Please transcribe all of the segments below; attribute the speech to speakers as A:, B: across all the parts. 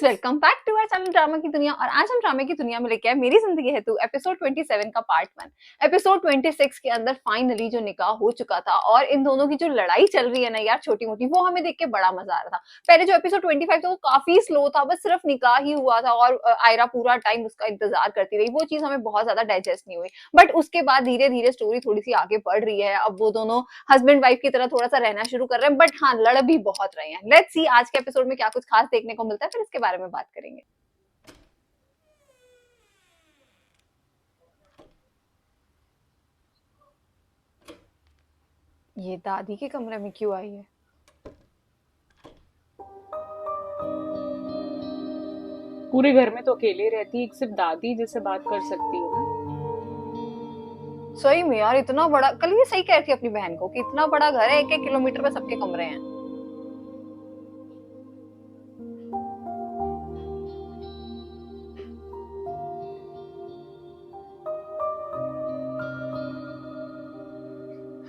A: Welcome back to our channel drama की दुनिया। और आज हम ड्रामा की दुनिया में लेके आए मेरी जिंदगी है तू एपिसोड 27 का पार्ट 1। एपिसोड 26 के अंदर फाइनली जो निकाह हो चुका था और इन दोनों की जो लड़ाई चल रही है ना यार छोटी मोटी, वो हमें देख के बड़ा मजा आ रहा था। पहले जो एपिसोड 25 था वो काफी स्लो था, बस सिर्फ निकाह ही हुआ था और आयरा पूरा टाइम उसका इंतजार करती रही। वो चीज हमें बहुत ज्यादा डाइजेस्ट नहीं हुई। बट उसके बाद धीरे धीरे स्टोरी थोड़ी सी आगे बढ़ रही है। अब वो दोनों हस्बैंड वाइफ की तरह थोड़ा सा रहना शुरू कर रहे हैं, बट हाँ लड़ भी बहुत रहे हैं। लेट्स सी आज के एपिसोड में क्या कुछ खास देखने को मिलता है, फिर इसके बारे में बात करेंगे। ये दादी के कमरे में क्यों आई है?
B: पूरे घर में तो अकेले रहती है, एक सिर्फ दादी जिससे बात कर सकती है ना।
A: सही में यार, इतना बड़ा, कल ये सही कह रही थी अपनी बहन को कि इतना बड़ा घर है, 1-1 किलोमीटर पे सबके कमरे हैं।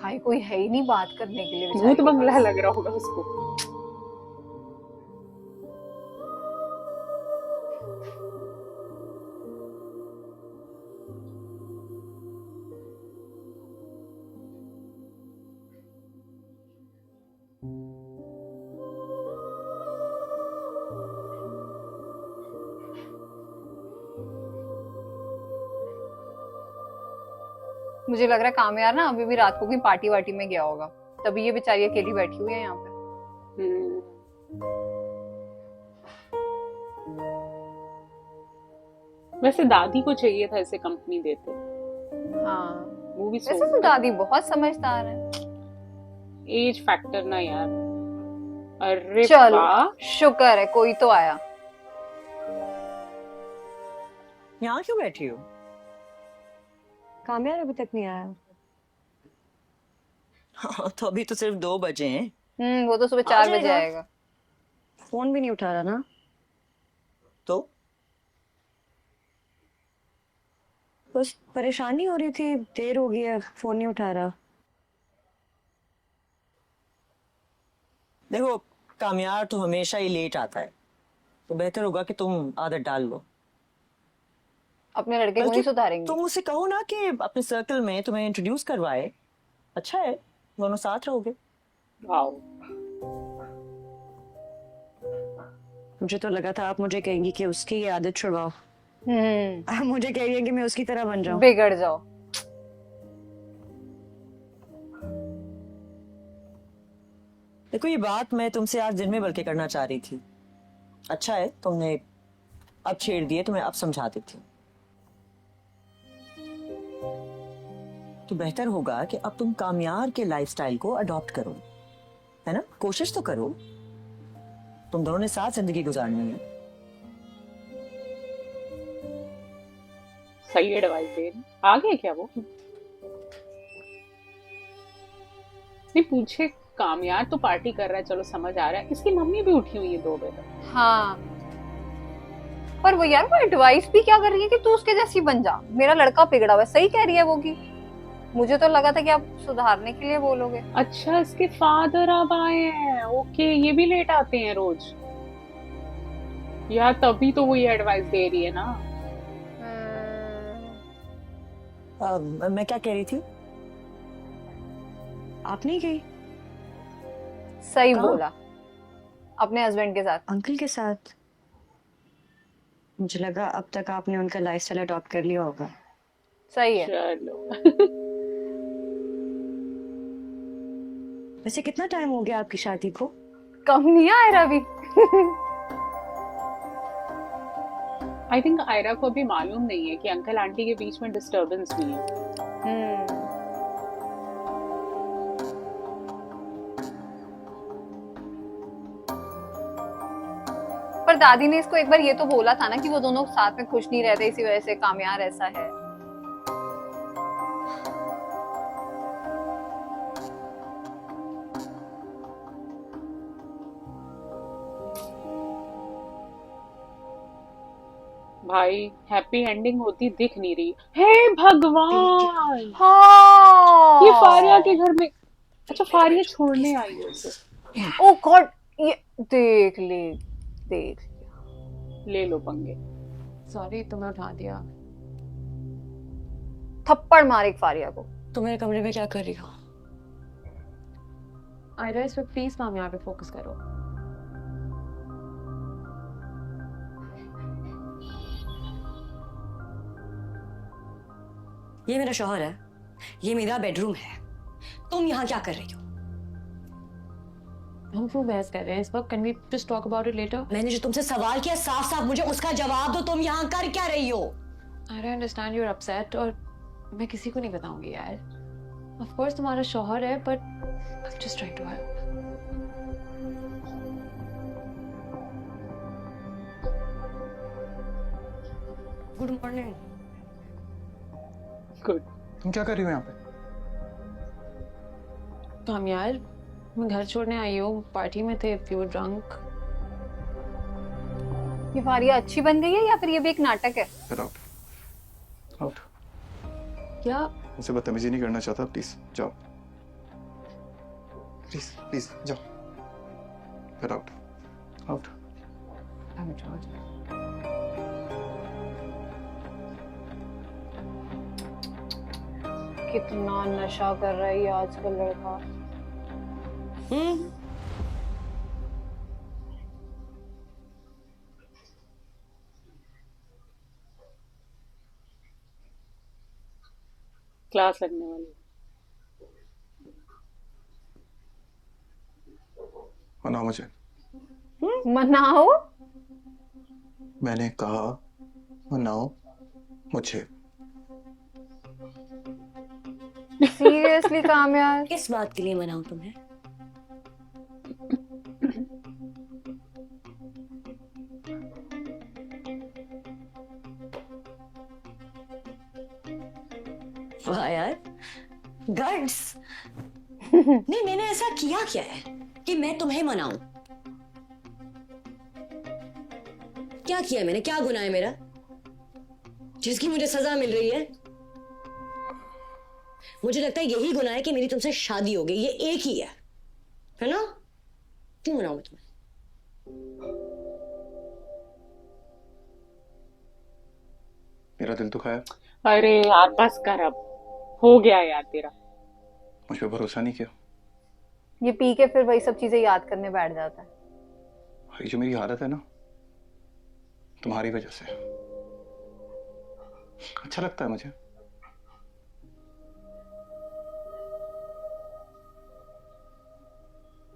A: हाय, कोई है ही नहीं बात करने के लिए बेचारी
B: भूत
A: के
B: बंगला
A: पास।
B: लग रहा होगा उसको।
A: मुझे लग रहा है कामयार ना अभी भी रात को कहीं पार्टी वार्टी में गया होगा, तभी ये बेचारी अकेली बैठी हुई है यहाँ पे।
B: हम्म, वैसे दादी को चाहिए था इसे कंपनी देते।
A: हाँ,
B: वो भी
A: वैसे तो दादी बहुत समझदार है।
B: एज फैक्टर ना यार। अरे
A: चलो
B: वाह,
A: शुक्र है कोई तो आया।
C: यहाँ क्यों बैठी हो? कामयाब अभी तक नहीं आया। हाँ, तो अभी तो सिर्फ 2 बजे हैं।
A: वो तो सुबह
C: आ
A: 4 बजे
C: जाएगा।
A: आएगा।
C: फोन भी नहीं उठा रहा ना। तो बस परेशानी हो रही थी, देर हो गई है, फोन नहीं उठा रहा। देखो, कामयाब तो हमेशा ही लेट आता है, तो बेहतर होगा कि तुम आदत डाल लो।
A: अपने लड़के को
C: बल्कि
A: नहीं सुधारेंगी?
C: तुम उसे कहो ना कि अपने सर्कल में तुम्हें इंट्रोड्यूस करवाए। अच्छा है, दोनों साथ रहोगे।
B: वाह।
C: मुझे तो लगा था आप मुझे कहेंगी कि उसकी ये आदत छुड़वाओ। आप मुझे कह रही है कि मैं उसकी तरह बन जाऊं।
A: बिगड़ जाओ।
C: देखो, ये बात मैं तुमसे आज दिन में बल्कि करना चाह रही थी। अच्छा है तुमने अब छेड़ दिए, तो मैं अब समझा देती हूँ। तो बेहतर होगा कि अब तुम कामयाब के लाइफस्टाइल को अडॉप्ट करो, है ना? कोशिश तो करो, तुम दोनों ने साथ जिंदगी गुजारनी है।
B: सही एडवाइस दे रही। आ गया क्या वो? नहीं पूछे, कामयाब तो पार्टी कर रहा है, चलो समझ आ रहा है। इसकी मम्मी भी उठी हुई है 2 बजे।
A: हाँ, पर वो यार वो एडवाइस भी क्या कर रही है कि तू उसके जैसी बन जा, मेरा लड़का बिगड़ा हुआ है। सही कह रही है वो की। मुझे तो लगा था कि आप सुधारने के लिए बोलोगे।
B: अच्छा, इसके फादर अब आए हैं। ओके, ये भी लेट आते हैं रोज यार, तभी तो वो ये एडवाइस दे रही है ना।
C: मैं क्या कह रही थी? आप नहीं गई?
A: सही
C: कहाँ?
A: बोला, अपने हस्बैंड के साथ।
C: अंकल के साथ। मुझे लगा अब तक आपने उनका लाइफस्टाइल अडॉप्ट कर लिया होगा।
A: सही है।
B: चलो।
C: वैसे कितना टाइम हो गया आपकी शादी को?
A: कम नहीं आया रवि।
B: आई थिंक आयरा को अभी मालूम नहीं है कि अंकल आंटी के बीच में डिस्टरबेंस भी है।
A: पर दादी ने इसको एक बार ये तो बोला था ना कि वो दोनों साथ में खुश नहीं रहते, इसी वजह से कामयाब ऐसा है।
B: भाई हैप्पी एंडिंग होती दिख नहीं रही। हे भगवान,
A: हाँ,
B: ये फारिया के घर में। अच्छा, फारिया छोड़ने आई है उसे।
A: ओ गॉड, ये देख ले, देख लिया।
B: ले लो पंगे।
D: सॉरी तुम्हें उठा दिया।
A: थप्पड़ मार एक फारिया को।
E: तुम मेरे कमरे में क्या कर रही हो?
D: आयरा इस पे प्लीज मैम यहाँ पे फोकस करो।
E: ये मेरा शौहर है, ये मेरा बेडरूम है, तुम यहाँ क्या कर रही हो?
D: हम क्यों बहस कर रहे हैं इस वक्त? Can we just talk about it later?
E: मैंने जो तुमसे सवाल किया साफ साफ मुझे उसका जवाब दो, तुम यहाँ कर क्या रही हो?
D: Ayra understand you are upset और मैं किसी को नहीं बताऊंगी यार। ऑफ कोर्स तुम्हारा शौहर है but I am just trying to help.
E: Good morning.
B: Good.
F: तुम क्या कर रही हो यहाँ पे?
D: हम यार मैं घर छोड़ने आई हूँ, पार्टी में थे, वी वर ड्रंक।
A: ये फारिया अच्छी बन गई है या फिर ये भी एक नाटक है?
F: Get out. Out.
D: क्या?
F: मुझसे बदतमीजी नहीं करना चाहता, प्लीज जाओ। प्लीज प्लीज जाओ। Get out. Out.
A: कितना नशा कर रहा है ये आजकल लड़का।
B: क्लास लगने वाली।
F: मनाओ मुझे।
A: मनाओ?
F: मैंने कहा मनाओ मुझे।
A: सीरियसली कामयाब?
E: किस बात के लिए मनाऊं तुम्हें? वाह यार, गट्स। नहीं, मैंने ऐसा किया क्या है कि मैं तुम्हें मनाऊं? क्या किया मैंने? क्या गुनाह है मेरा जिसकी मुझे सजा मिल रही है? मुझे लगता है यही गुनाह है कि मेरी तुमसे शादी हो गई। ये एक ही है ना? क्यों मनाऊं तुम्हें?
F: मेरा दिल दुखाया,
B: अरे यार बस कर, अब हो गया यार तेरा।
F: मुझ पे भरोसा नहीं किया।
A: ये पी के फिर वही सब चीजें याद करने बैठ जाता है।
F: ये जो मेरी हालत है ना, तुम्हारी वजह से। अच्छा लगता है मुझे।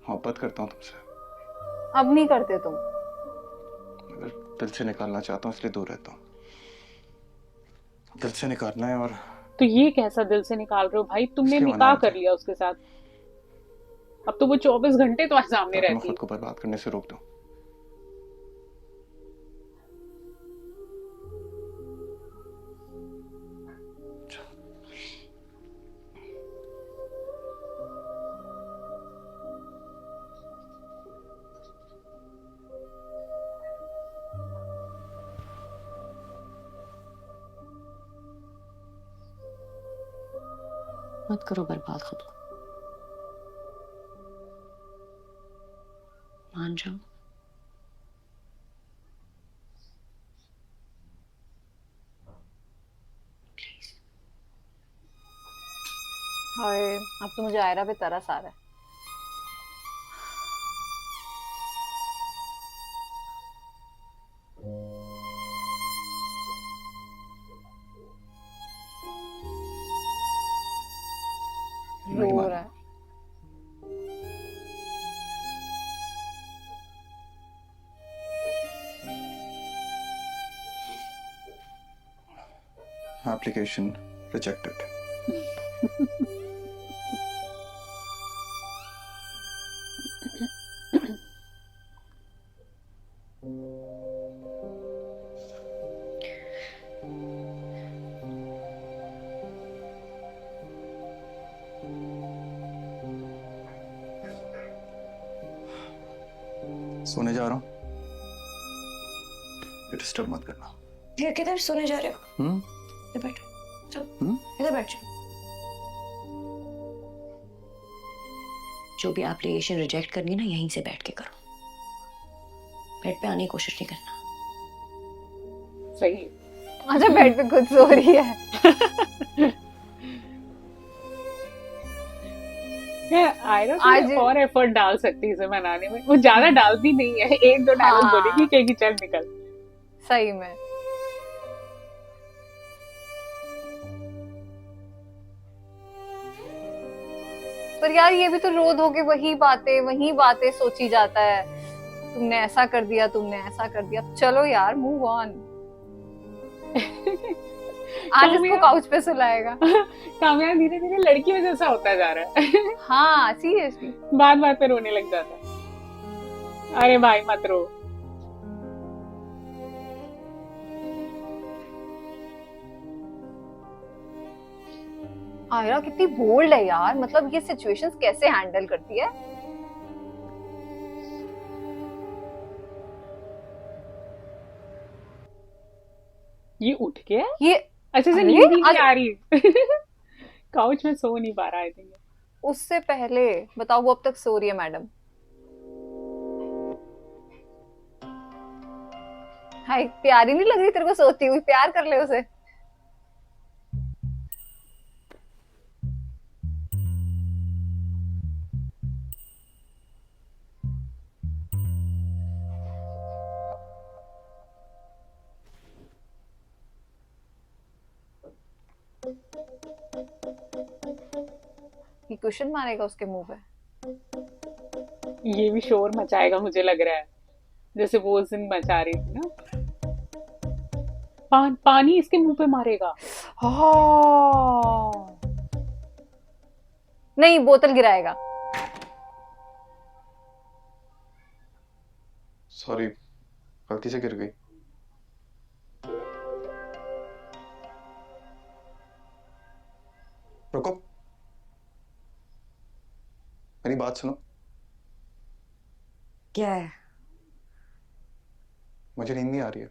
F: मोहब्बत करता हूँ तुमसे,
A: अब नहीं करते तुम?
F: मगर दिल से निकालना चाहता हूँ इसलिए दूर रहता हूँ। दिल से निकालना है और
B: तो ये कैसा दिल से निकाल रहे हो भाई? तुमने
F: इसलिए
B: निकाह
F: मना
B: कर लिया उसके साथ, अब तो वो 24 घंटे तुम्हारे सामने
F: अपना
B: रहती है।
F: खुद को बर्बाद करने से रोक दो।
E: मत करो बर्बाद खुद को, मान जाओ।
A: हाय, अब तो मुझे आयरा पे तरस आ रहा है।
F: नहीं
A: रो
F: मानो।
A: रहा है।
F: Application rejected. सोने जा रहा हूँ, डिस्टर्ब मत करना।
E: फिर किधर सोने जा रहे हो?
F: हम्म?
E: इधर बैठो, चलो
F: हम्म?
E: इधर बैठ जाओ। जो भी एप्लीकेशन रिजेक्ट करनी है ना, यहीं से बैठ के करो। बेड पे आने की कोशिश नहीं करना।
B: सही है।
A: अच्छा बेड पे खुद सो रही है।
B: आयरा
A: आज-
B: और एफर्ट डाल सकती है इसे मनाने में, वो ज्यादा डालती नहीं है, एक दो डायलॉग
A: हाँ।
B: बोलेगी कहेगी चल निकल।
A: सही में। पर यार ये भी तो रो धो के वही बातें सोची जाता है। तुमने ऐसा कर दिया, तुमने ऐसा कर दिया, चलो यार मूव ऑन। आज इसको
B: कामयाब-
A: काउच पे सुलाएगा।
B: कामयाब धीरे धीरे लड़की में जैसा होता जा रहा है।
A: हाँ सीरियसली।
B: बात बात पे रोने लग जाता है। अरे भाई मत रो।
A: आयरा कितनी बोल्ड है यार, मतलब ये सिचुएशंस कैसे हैंडल करती है।
B: ये उठ गया?
A: ये
B: अच्छे से
A: अरे,
B: नींद ही नहीं
A: आज-
B: आ रही। काउच में सो नहीं पा रहा आई थिंक।
A: उससे पहले बताओ, वो अब तक सो रही है मैडम। हाय, प्यारी नहीं लग रही तेरे को सोती हुई? प्यार कर ले उसे। ये क्वेश्चन मारेगा उसके मुंह पे।
B: ये भी शोर मचाएगा मुझे लग रहा है, जैसे वो उस दिन मचा रही थी ना। पानी इसके मुंह पे मारेगा।
A: नहीं, बोतल गिराएगा।
F: सॉरी, गलती से गिर गई। रुको, मेरी बात सुनो।
E: क्या है?
F: मुझे नींद नहीं आ रही है।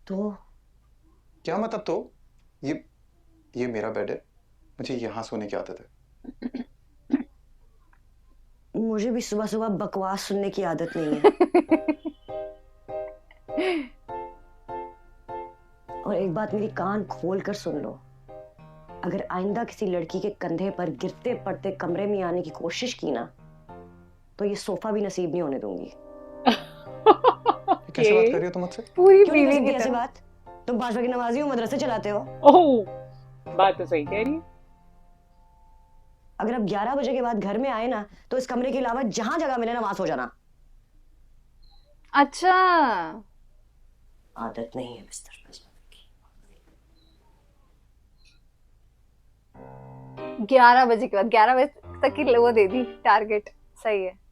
E: तो
F: क्या मतलब? तो ये मेरा बेड है, मुझे यहाँ सोने की आदत है।
E: मुझे भी सुबह सुबह बकवास सुनने की आदत नहीं है। और एक बात मेरी कान खोल कर सुन लो, अगर आइंदा किसी लड़की के कंधे पर गिरते पड़ते कमरे में आने की कोशिश की ना, तो ये सोफा भी नसीब नहीं होने दूंगी।
F: कैसे बात कर रही हो तुम मुझसे?
A: पूरी
E: क्यों नहीं कर
A: बीवी
E: सकती
A: की
E: ऐसी
A: तरह।
E: बात? तुम 5 वक्त की नमाजी हो, मदरसे चलाते हो।
B: ओह, बात तो सही कह रही है।
E: अगर अब 11 बजे के बाद घर में आए ना, तो इस कमरे के अलावा जहां जगह मिले ना वहां सो जाना।
A: अच्छा,
E: आदत नहीं है बिस्तर पर सोने की।
A: 11 बजे के बाद, 11 बजे तक की वो दे दी टारगेट। सही है।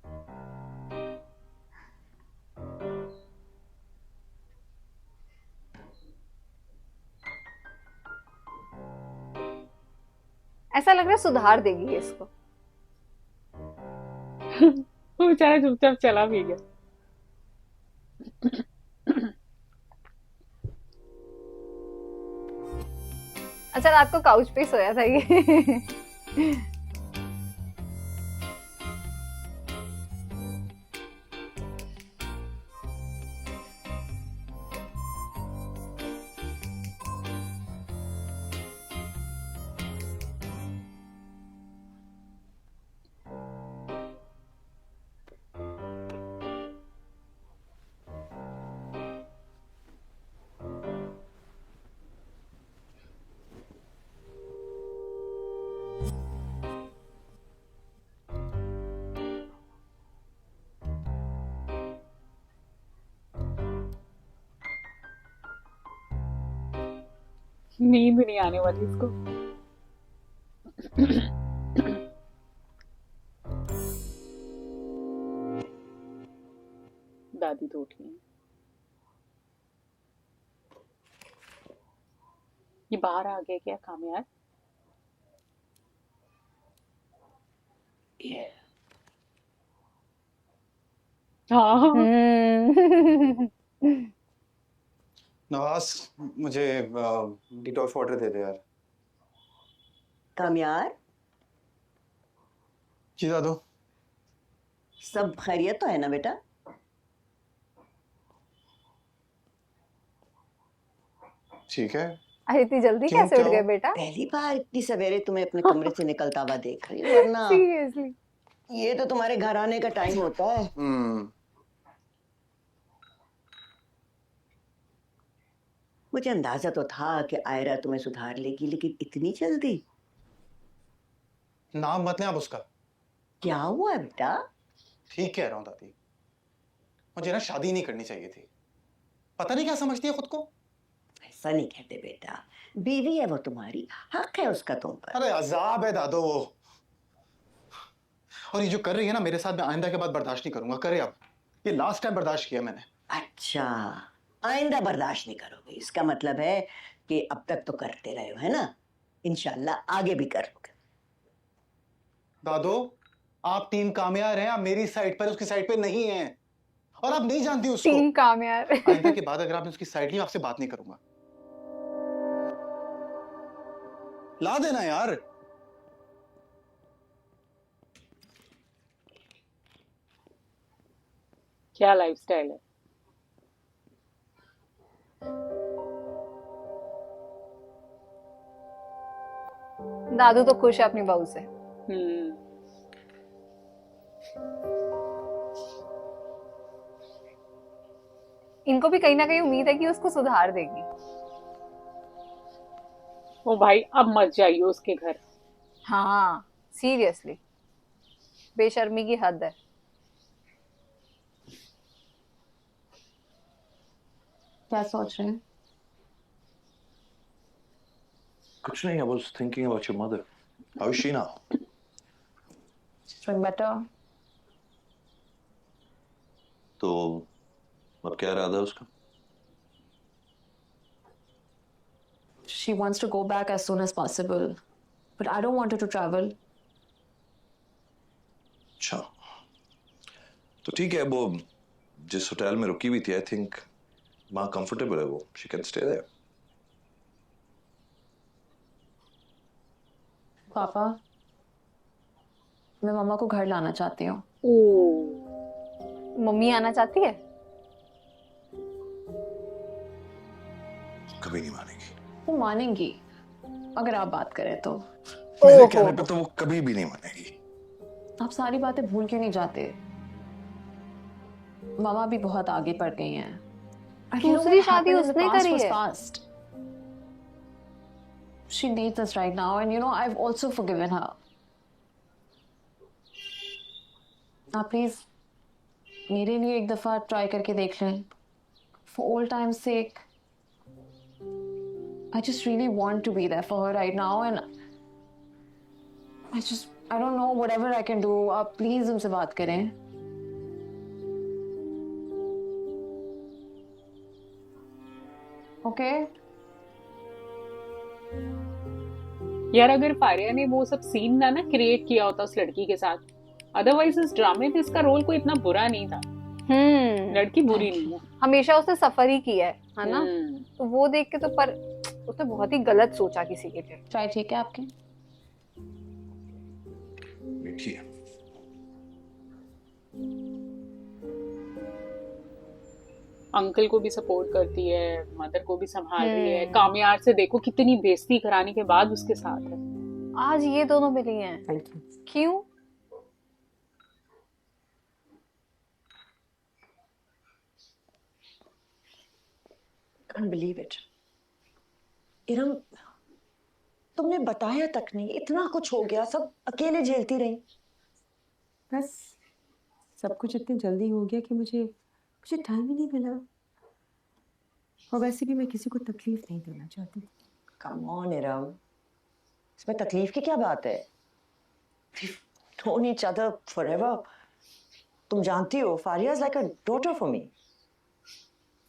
A: ऐसा लग रहा है सुधार देगी ये इसको।
B: वो बेचारा चुपचाप चला भी गया।
A: अच्छा, रात को काउच पे ही सोया था ये।
B: नींद नहीं आने वाली इसको। दादी तो उठी है। ये बाहर आ गया क्या कामयाब? हाँ,
F: नवाज, मुझे डिटॉक्स वाटर दे दे यार।
E: कामयार,
F: जी दादू।
E: सब खैरियत तो है ना बेटा?
F: ठीक है।
A: अरे इतनी जल्दी
F: क्यों,
A: कैसे
F: क्या
A: उठ गए
F: हुआ?
A: बेटा?
E: पहली बार इतनी सवेरे तुम्हें अपने कमरे से निकलता हुआ देख रही हूँ, वरना
A: सीरियसली।
E: ये तो तुम्हारे घर आने का टाइम होता है। मुझे अंदाजा तो था कि आयरा तुम्हें सुधार लेगी, लेकिन इतनी जल्दी?
F: नाम मत लें आप उसका।
E: क्या हुआ बेटा?
F: ठीक कह रहा हूँ दादी, मुझे ना शादी नहीं करनी चाहिए थी। पता नहीं क्या समझती है खुद को।
E: ऐसा नहीं कहते बेटा, बीवी है वो तुम्हारी, हक है उसका तुम पर।
F: अरे अजाब है दादो वो। और ये जो कर रही है ना मेरे साथ, मैं आइंदा के बाद बर्दाश्त नहीं करूंगा। करे अब, ये लास्ट टाइम बर्दाश्त किया मैंने।
E: अच्छा, आइंदा बर्दाश्त नहीं करोगे, इसका मतलब है कि अब तक तो करते रहे हो, है ना? इंशाल्लाह आगे भी करोगे।
F: दादो, आप टीम कामयार हैं, आप मेरी साइड पर, उसकी साइड पे नहीं हैं। और आप नहीं जानती उसको।
A: टीम काम यार।
F: आइंदा के बाद अगर आपने उसकी साइड ली, मैं आपसे बात नहीं करूंगा। ला देना यार।
B: क्या लाइफस्टाइल है।
A: दादू तो खुश है अपनी बहू से। इनको भी कहीं ना कहीं उम्मीद है कि उसको सुधार देगी।
B: ओ भाई, अब मत जाइए उसके घर।
A: हाँ सीरियसली, बेशर्मी की हद है।
D: क्या सोच रहे हैं?
F: कुछ नहीं, I was thinking about your mother. How is she now?
D: Doing better.
G: तो अब क्या इरादा है उसका?
D: She wants to go back as soon as possible, but I don't want her to travel.
G: अच्छा, तो ठीक है, वो जिस होटल में रुकी हुई थी, आई थिंक वहाँ कंफर्टेबल है वो, शी कैन स्टे देयर।
D: पापा, मैं मम्मा को घर लाना चाहती हूँ।
A: मम्मी आना चाहती है?
G: कभी नहीं मानेगी।
D: वो मानेंगी अगर आप बात करें तो।
G: मेरे कहने पे तो वो कभी भी नहीं मानेगी।
D: आप सारी बातें भूल क्यों नहीं जाते? मामा भी बहुत आगे बढ़ गई हैं। And you know
A: दूसरी
D: what
A: शादी
D: happened in the
A: उसने
D: past
A: करी
D: was
A: है।
D: past. She needs us right now, and you know I've also forgiven her. आप प्लीज मेरे लिए एक दफा ट्राई करके देख लें। For old time's sake. I just really want to be there for her right now, and I don't know, whatever I can do. आप please उनसे बात करें। Okay?
B: यार अगर फारिया ने वो सब सीन ना क्रिएट किया होता उस लड़की के साथ, अदरवाइज इस ड्रामे में इसका रोल कोई इतना बुरा नहीं था। लड़की बुरी नहीं है,
A: हमेशा उसने सफर ही किया है ना?
B: हम्म।
A: तो वो देख के तो, पर उसने बहुत ही गलत सोचा किसी के लिए।
D: चाय ठीक है आपके?
G: मीठी है।
B: अंकल को भी सपोर्ट करती है, मदर को भी संभाल रही है। कामयार से देखो कितनी बेइज्जती कराने के बाद उसके साथ है।
A: आज ये दोनों मिली हैं।
C: Thank you.
A: क्यों?
E: Can't believe it. इरम, तुमने बताया तक नहीं, इतना कुछ हो गया, सब अकेले झेलती रही।
H: बस सब कुछ इतनी जल्दी हो गया कि मुझे टाइम ही नहीं मिला। और वैसे भी मैं किसी को तकलीफ नहीं देना चाहती।
E: Come on, इरम, इसमें तकलीफ की क्या बात है? We've known each other forever. तुम जानती हो, Faria is like a daughter for me.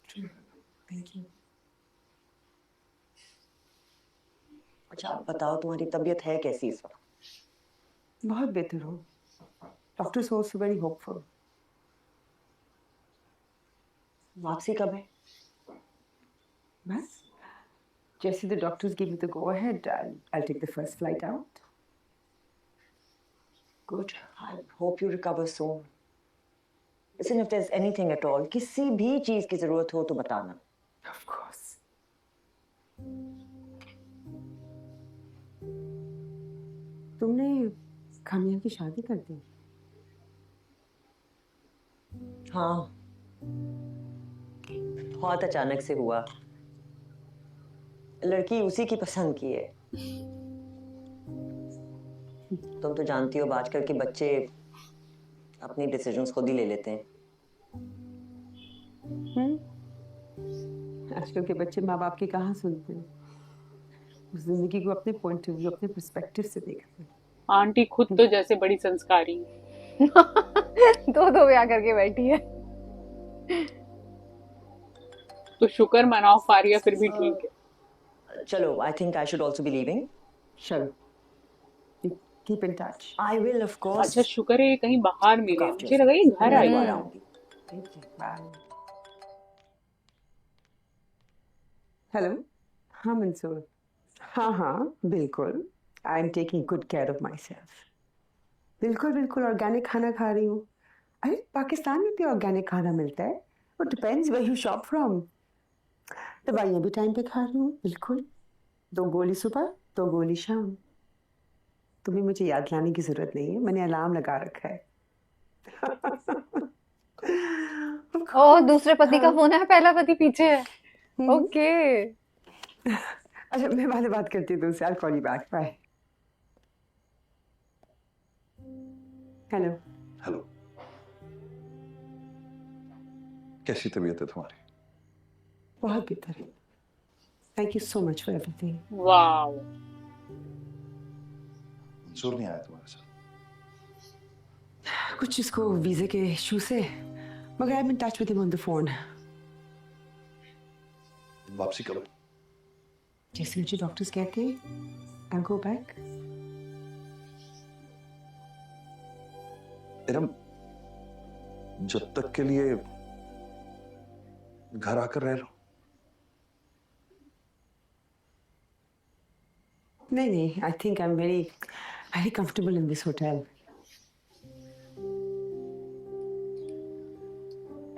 H: Thank you.
E: अच्छा आप बताओ, तुम्हारी तबीयत है कैसी इस वक्त?
H: बहुत बेहतर हो। Doctor also very hopeful.
E: वापसी कब है?
H: बस जैसे the doctors give me the go ahead, I'll take the first flight out.
E: Good. I hope you recover soon. Listen, if there's anything at all, किसी भी चीज की जरूरत हो तो बताना।
H: Of course. तुमने कामया की शादी कर दी?
C: हाँ, बहुत अचानक से हुआ। लड़की उसी की पसंद की है। तुम तो जानती हो आजकल के बच्चे अपनी डिसीजंस खुद ही ले लेते हैं।
H: आजकल के बच्चे माँ बाप की कहाँ सुनते हैं, जिंदगी को अपने पॉइंट ऑफ व्यू, अपने पर्सपेक्टिव से देखते हैं।
B: आंटी खुद तो जैसे बड़ी संस्कारी हैं।
A: दो ब्याह करके बैठी है।
B: तो शुक्र मनाओ फारिया फिर भी ठीक है।
C: चलो, I think I should also be leaving.
H: चलो, keep in touch.
C: I will of course.
B: अच्छा शुक्र है ये कहीं बाहर
C: Look
B: मिले,
C: after
B: मुझे
C: yourself.
B: लगा ये घर
C: मैं
B: आई
C: दोबारा
B: है।
C: आऊंगी।
H: बाय। हेलो, हाँ मंसूर। हाँ बिल्कुल, I am taking good care of my self. बिल्कुल बिल्कुल ऑर्गेनिक खाना खा रही हूँ। अरे पाकिस्तान में भी ऑर्गेनिक खाना मिलता है, वो depends where you shop from. दवाइयाँ भी टाइम पे खा रही हूँ, बिल्कुल। 2 गोली सुबह, 2 गोली शाम। तुम्हें मुझे याद लाने की जरूरत नहीं है, मैंने अलार्म लगा रखा है।
A: ओ, दूसरे पति का
H: हाँ।
A: फोन है, पहला पति पीछे है। ओके।
H: अच्छा, मैं बाद में बात करती हूँ तुमसे। I'll call you back. Bye. Hello.
G: Hello, कैसी तबीयत है तुम्हारी?
H: बहुत बेहतर है। Thank you so much for everything.
B: Wow,
G: Mansoor नहीं आया तुम्हारे साथ?
H: कुछ इसको वीजे के इशू से, मगर I am in touch with him on the phone.
G: वापसी कब?
H: जैसे मुझे डॉक्टर्स कहते हैं, I'll go back.
G: इरम, जब तक के लिए घर आकर रह लो।
H: नहीं, आई think I am very very comfortable in this hotel.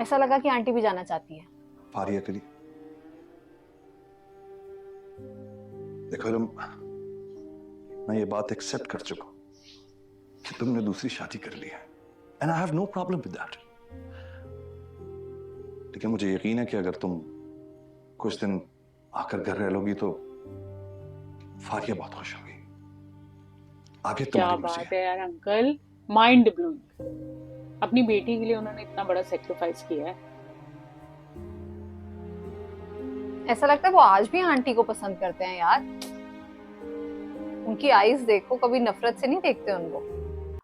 A: ऐसा लगा कि आंटी भी जाना चाहती है।
G: फारिया के लिए। देखो इरम, मैं ये बात एक्सेप्ट कर चुका हूं कि तुमने दूसरी शादी कर ली है, and I have no problem with that. लेकिन मुझे यकीन है कि अगर तुम कुछ दिन आकर घर रह लोगी तो फारिया बहुत खुश होगी। आगे
B: क्या
G: तुम्हारी
B: बात
G: मर्जी
B: है यार अंकल, माइंड ब्लोइंग। अपनी बेटी के लिए उन्होंने इतना बड़ा सेक्रीफाइस किया है।
A: ऐसा लगता है वो आज भी आंटी को पसंद करते हैं यार। उनकी आईज देखो, कभी नफरत से नहीं देखते उनको।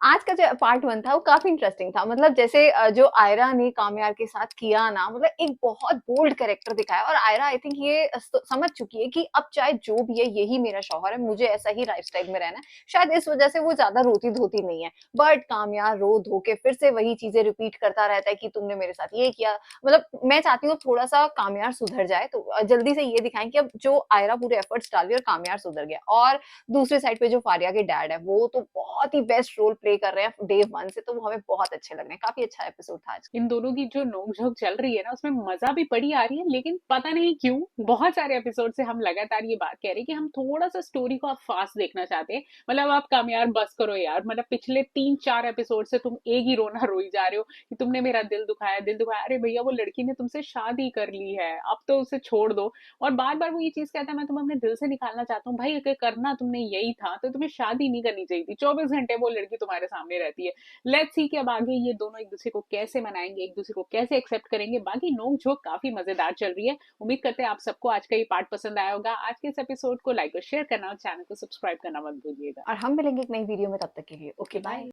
A: आज का जो पार्ट 1 था वो काफी इंटरेस्टिंग था। मतलब जैसे जो आयरा ने कामयार के साथ किया ना, मतलब एक बहुत बोल्ड कैरेक्टर दिखाया। और आयरा आई थिंक ये समझ चुकी है कि अब चाहे जो भी है यही मेरा शौहर है, मुझे ऐसा ही लाइफस्टाइल में रहना है। शायद इस वजह से वो ज्यादा रोती धोती नहीं है। बट कामयार रो धो के फिर से वही चीजें रिपीट करता रहता है कि तुमने मेरे साथ ये किया। मतलब मैं चाहती हूँ थोड़ा सा कामयार सुधर जाए, तो जल्दी से ये दिखाएं कि अब जो आयरा पूरे एफर्ट्स डाल रही है और कामयार सुधर गया। और दूसरी साइड पे जो फारिया के डैड है वो तो बहुत ही बेस्ट रोल प्ले कर रहे हैं डे 1 से, तो वो हमें बहुत अच्छे लग रहे हैं। काफी अच्छा एपिसोड था आज।
B: इन दोनों की जो नोकझोंक चल रही है ना, उसमें मजा भी बड़ी आ रही है। लेकिन पता नहीं क्यों बहुत सारे एपिसोड से हम लगातार ये बात कह रहे हैं कि हम थोड़ा सा स्टोरी को आप फास्ट देखना चाहते हैं। मतलब आप कामयार बस करो यार। मतलब पिछले 3-4 एपिसोड से तुम एक ही रोना रोई जा रहे हो कि तुमने मेरा दिल दुखाया, दिल दुखाया। अरे भैया, वो लड़की ने तुमसे शादी कर ली है, अब तो उसे छोड़ दो। और बार बार वो ये चीज कहता है मैं तुम्हें अपने दिल से निकालना चाहता हूँ। भाई अगर करना तुमने यही था तो तुम्हें शादी नहीं करनी चाहिए थी। 24 घंटे वो लड़की तुम्हारे सामने रहती है। लेट्स सी कि अब आगे ये दोनों एक दूसरे को कैसे मनाएंगे, एक दूसरे को कैसे एक्सेप्ट करेंगे। बाकी नोक झोंक काफी मजेदार चल रही है। उम्मीद करते हैं आप सबको आज का ये पार्ट पसंद आया होगा। आज के इस एपिसोड को लाइक और शेयर करना और चैनल को सब्सक्राइब करना मत भूलिएगा।
A: और हम मिलेंगे एक नई वीडियो में, तब तक के लिए ओके बाय।